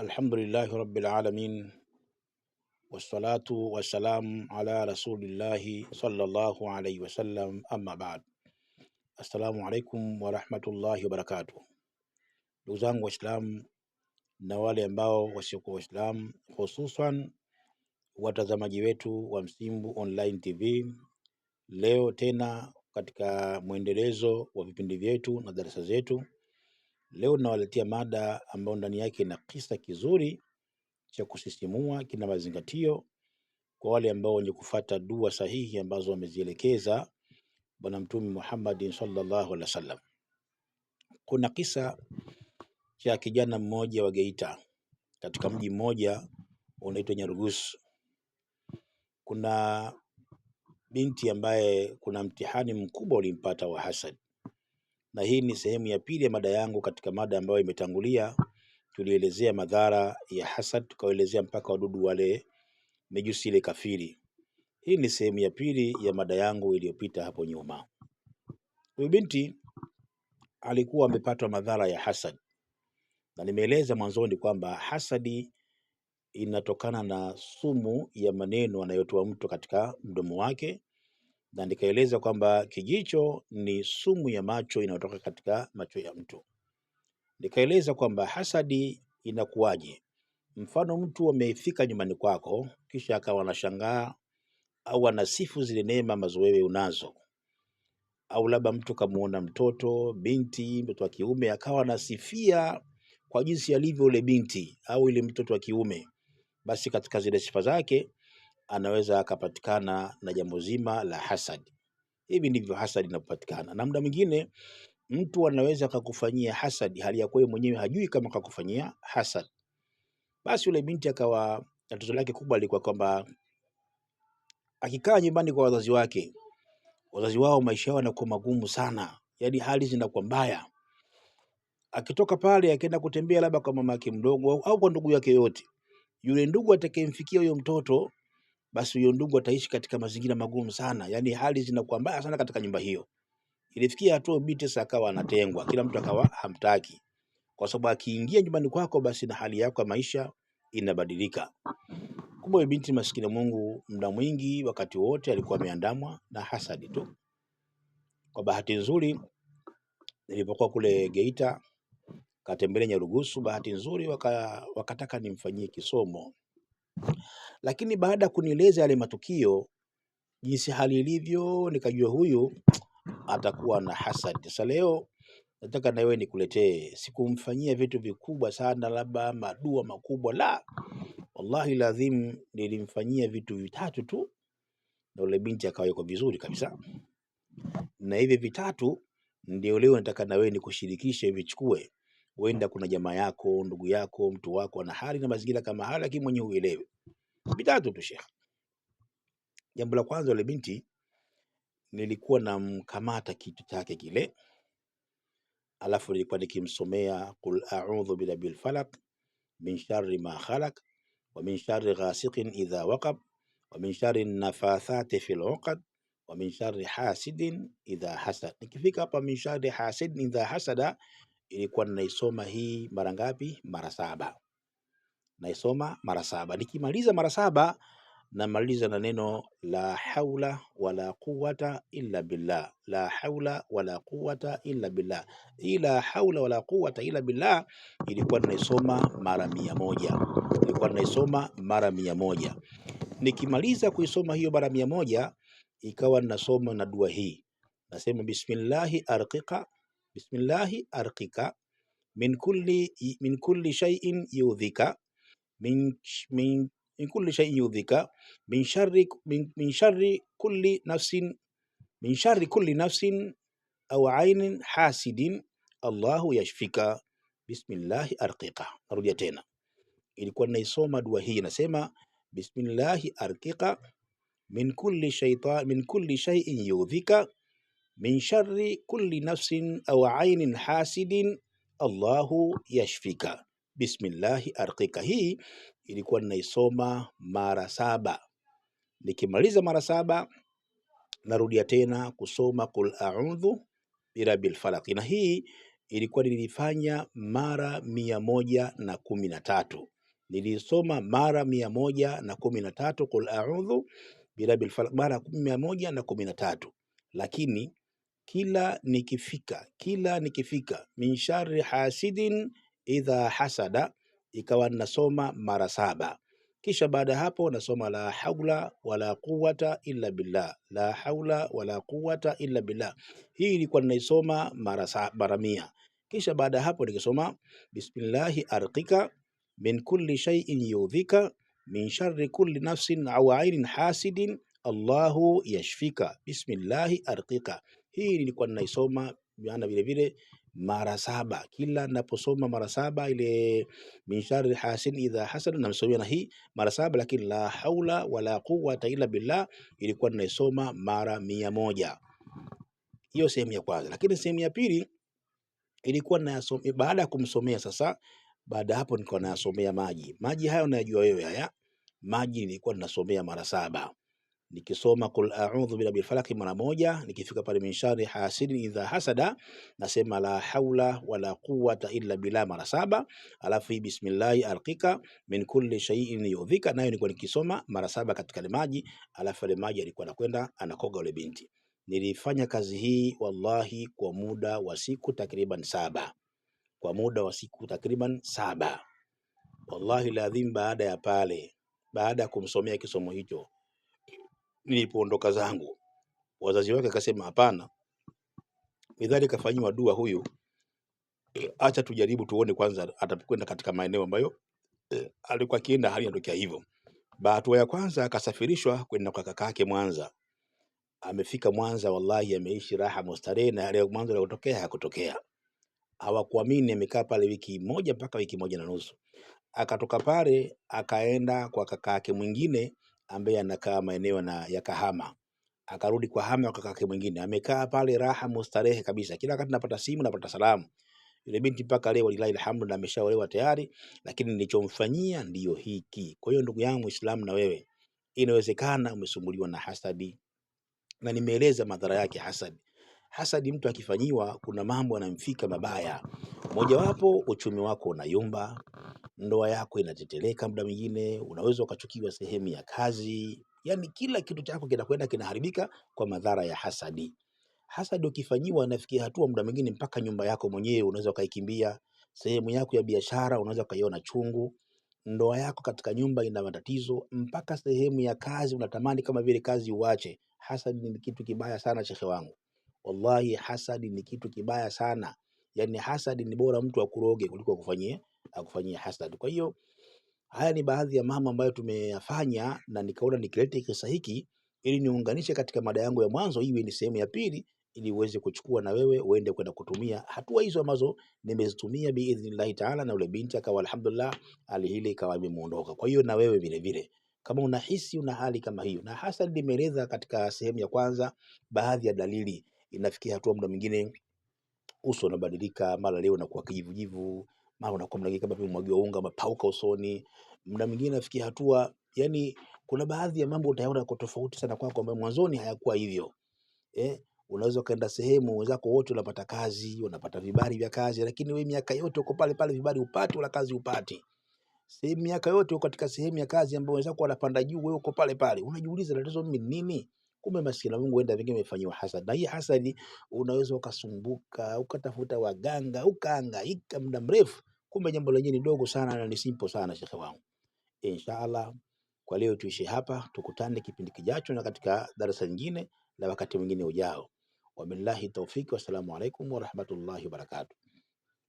Alhamdulillahi rabbil alamin wassalatu wassalamu ala rasulillahi sallallahu alayhi wasallam, amma ba'd. Assalamu alaikum warahmatullahi wabarakatuh. Ndugu zangu Waislamu na wale ambao wasiokuwa Waislamu, hususan watazamaji wetu wa Msimbu Online TV, leo tena katika mwendelezo wa vipindi vyetu na darasa zetu, leo nawaletea mada ambayo ndani yake ina kisa kizuri cha kusisimua, kina mazingatio kwa wale ambao wenye kufata dua sahihi ambazo wamezielekeza Bwana Mtume Muhammad sallallahu alaihi wasallam. Kuna kisa cha kijana mmoja wa Geita katika mji mmoja unaitwa Nyarugusu. Kuna binti ambaye kuna mtihani mkubwa ulimpata wa hasad, na hii ni sehemu ya pili ya mada yangu. Katika mada ambayo imetangulia tulielezea madhara ya hasad, tukaelezea mpaka wadudu wale mejusi ile kafiri. Hii ni sehemu ya pili ya mada yangu iliyopita hapo nyuma. Huyu binti alikuwa amepatwa madhara ya hasad, na nimeeleza mwanzoni kwamba hasadi inatokana na sumu ya maneno anayotoa mtu katika mdomo wake, na nikaeleza kwamba kijicho ni sumu ya macho inayotoka katika macho ya mtu. Nikaeleza kwamba hasadi inakuwaje. Mfano, mtu amefika nyumbani kwako kisha akawa anashangaa au anasifu zile neema ambazo wewe unazo, au labda mtu kamuona mtoto wa kiume akawa anasifia kwa jinsi alivyo ule binti au ile mtoto wa kiume, basi katika zile sifa zake anaweza akapatikana na jambo zima la hasad. Hivi ndivyo hasad inapatikana. Na muda mwingine mtu anaweza akakufanyia hasad hali ya kuwa mwenyewe hajui kama kakufanyia hasad. Basi yule binti akawa tatizo lake kubwa lilikuwa kwamba akikaa nyumbani kwa wazazi wake, wazazi wao maisha yao yanakuwa magumu sana, yaani hali zinakuwa mbaya. Akitoka pale akaenda kutembea labda kwa mama yake mdogo au kwa ndugu yake yote, yule ndugu atakayemfikia huyo mtoto, basi huyo ndugu ataishi katika mazingira magumu sana, yaani hali zinakuwa mbaya sana katika nyumba hiyo. Ilifikia hatua binti sasa akawa anatengwa, kila mtu akawa hamtaki, kwa sababu akiingia nyumbani kwako basi na hali yako ya maisha inabadilika. Kumbe binti maskini Mungu muda mwingi wakati wote alikuwa ameandamwa na hasadi tu. Kwa bahati nzuri nilipokuwa kule Geita katembelea Nyarugusu, bahati nzuri wakataka nimfanyie kisomo, lakini baada ya kunieleza yale matukio jinsi hali ilivyo, nikajua huyu atakuwa na hasad. Sasa leo nataka na wewe nikuletee, sikumfanyia vitu vikubwa sana labda madua makubwa, la, wallahi lazim nilimfanyia vitu vitatu tu, na ule binti akawa yuko vizuri kabisa. Na hivi vitatu ndio leo nataka na wewe nikushirikishe, vichukue. Huenda kuna jamaa yako, ndugu yako, mtu wako ana hali na mazingira kama hali, lakini mwenyewe uelewe. Vitatu tu Sheikh. Jambo la kwanza, yule binti nilikuwa namkamata kitu chake kile, alafu nilikuwa nikimsomea qul a'udhu birabbil falaq min sharri ma khalaq wa min sharri ghasiqin idha waqab wa min sharri nafathati fil 'uqad wa min sharri hasidin idha hasad. Nikifika hapa min sharri hasidin idha hasada, ilikuwa naisoma hii mara ngapi? Mara 7. Naisoma mara 7. Nikimaliza mara 7 namaliza na neno la haula wala quwwata illa billah. La haula wala quwwata illa billah. Ila haula wala quwwata illa billah ilikuwa naisoma mara 100. Ilikuwa naisoma mara 100. Nikimaliza kuisoma hiyo mara 100, ikawa nasoma na dua hii. Nasema bismillahi arqika min kulli shay'in yudhika min kulli shay'in yudhika min sharri kulli nafsin au ainin hasidin Allahu yashfika bismillahi arqika. Narudia tena, ilikuwa naisoma dua hii, nasema bismillahi arqika min kulli shay'in yudhika min sharri kulli nafsin au ainin hasidin Allahu yashfika bismillahi arqika. Hii ilikuwa naisoma mara 7. Nikimaliza mara 7 narudia tena kusoma qul a'udhu birabbil falaq, na hii ilikuwa nilifanya mara 113. Nilisoma mara 113 qul a'udhu birabbil falaq mara 113, lakini kila nikifika min sharri hasidin idha hasada, ikawa nasoma mara 7. Kisha baada hapo nasoma la haula wala quwwata illa billah, la haula wala quwwata illa billah. Hii ilikuwa ninaisoma mara 100. Kisha baada hapo nikisoma bismillahi arqika min kulli shay'in yudhika min sharri kulli nafsin au ainin hasidin Allahu yashfika bismillahi arqika. Hii nilikuwa ninaisoma maana vile vile mara 7. Kila naposoma mara 7 ile min sharri hasidin idha hasad namsomea na hii mara 7, lakini la haula wala quwwata illa billah ilikuwa ninaisoma mara 100. Hiyo sehemu ya kwanza. Lakini sehemu ya pili ilikuwa nayasomea baada ya kumsomea sasa. Baada hapo nilikuwa nayasomea maji hayo unayajua wewe haya. Maji nilikuwa ninasomea mara 7, nikisoma qul a'udhu birabbil falaq mara 1, nikifika pale min sharri hasidin idha hasada nasema la haula wala quwwata illa billah mara 7, alafu bismillahi arqika min kulli shay'in yudhika nayo nilikuwa nikisoma mara 7 katika maji, alafu ile maji alikuwa anakwenda anakoga yule binti. Nilifanya kazi hii wallahi kwa muda wa siku takriban 7, kwa muda wa siku takriban 7 wallahi ladhim. Baada ya pale, baada ya kumsomea kisomo hicho, nilipoondoka zangu, wazazi wake akasema hapana, midhali kafanyiwa dua huyu, acha tujaribu tuone kwanza atakwenda katika maeneo ambayo alikuwa kienda hali inatokea hivyo. Hatua ya kwanza akasafirishwa kwenda kwa kaka yake Mwanza. Amefika Mwanza, wallahi ameishi raha mustarehe, na leo Mwanza aliyotokea hakutokea. Hawakuamini, amekaa pale wiki moja mpaka wiki moja na nusu. Akatoka pale akaenda kwa kaka yake mwingine ambaye anakaa maeneo ya Kahama. Akarudi kwa hama kwa kaka yake mwingine, amekaa pale raha mustarehe kabisa. Kila wakati napata simu, napata salamu. Yule binti mpaka leo lillahi alhamdu na ameshaolewa tayari, lakini nilichomfanyia ndiyo hiki. Kwa hiyo ndugu yangu Muislamu, na wewe inawezekana umesumbuliwa na hasadi, na nimeeleza madhara yake hasadi. Hasadi mtu akifanyiwa, kuna mambo yanamfika mabaya. Mojawapo, uchumi wako unayumba, ndoa yako inateteleka, muda mwingine unaweza ukachukiwa sehemu ya kazi, yani kila kitu chako kinakwenda kinaharibika kwa madhara ya hasadi. Hasadi ukifanyiwa inafikia hatua muda mwingine mpaka nyumba yako mwenyewe unaweza ukaikimbia, sehemu yako ya biashara unaweza ukaiona chungu, ndoa yako katika nyumba ina matatizo, mpaka sehemu ya kazi unatamani kama vile kazi uache. Hasadi ni kitu kibaya sana shekhe wangu, wallahi hasadi ni kitu kibaya sana. Yani hasadi ni bora mtu akuroge kuliko akufanyie hasadi. Kwa hiyo haya ni baadhi ya mambo ambayo tumeyafanya, na nikaona nikilete kisa hiki ili niunganishe katika mada yangu ya mwanzo, iwe ni sehemu ya pili, ili uweze kuchukua na wewe uende kwenda kutumia hatua hizo ambazo nimezitumia biidhnillahi taala, na ule binti akawa alhamdulillah hali ile ikawa imemuondoka. Kwa hiyo na wewe vile vile kama unahisi una hali kama hiyo, na hasa nimeeleza katika sehemu ya kwanza baadhi ya dalili, inafikia hatua muda mwingine uso unabadilika, mara leo unakuwa kijivujivu, mara unakuwa mlagi kama vile mwagiwa unga, mapauka usoni. Muda mwingine nafikia hatua, yani kuna baadhi ya mambo utayaona kwa tofauti sana kwako, ambapo mwanzoni hayakuwa hivyo. Unaweza kaenda sehemu wenzako wote unapata kazi, unapata vibali vya kazi, lakini wewe miaka yote uko pale pale, vibali upati wala kazi upati. Sehemu miaka yote uko katika sehemu ya kazi ambayo wenzako wanapanda juu, wewe uko pale pale. Unajiuliza tatizo mimi nini? Kumbe maskini Mungu enda vingine imefanywa hasad. Na hii hasadi unaweza ukasumbuka, ukatafuta waganga, ukahangaika muda mrefu, kumbe jambo lenyewe ni dogo sana na ni simple sana shekhe wangu. Inshallah kwa leo tuishi hapa, tukutane kipindi kijacho na katika darasa lingine na wakati mwingine ujao. Wabillahi tawfiki, wassalamu alaikum warahmatullahi wabarakatuh.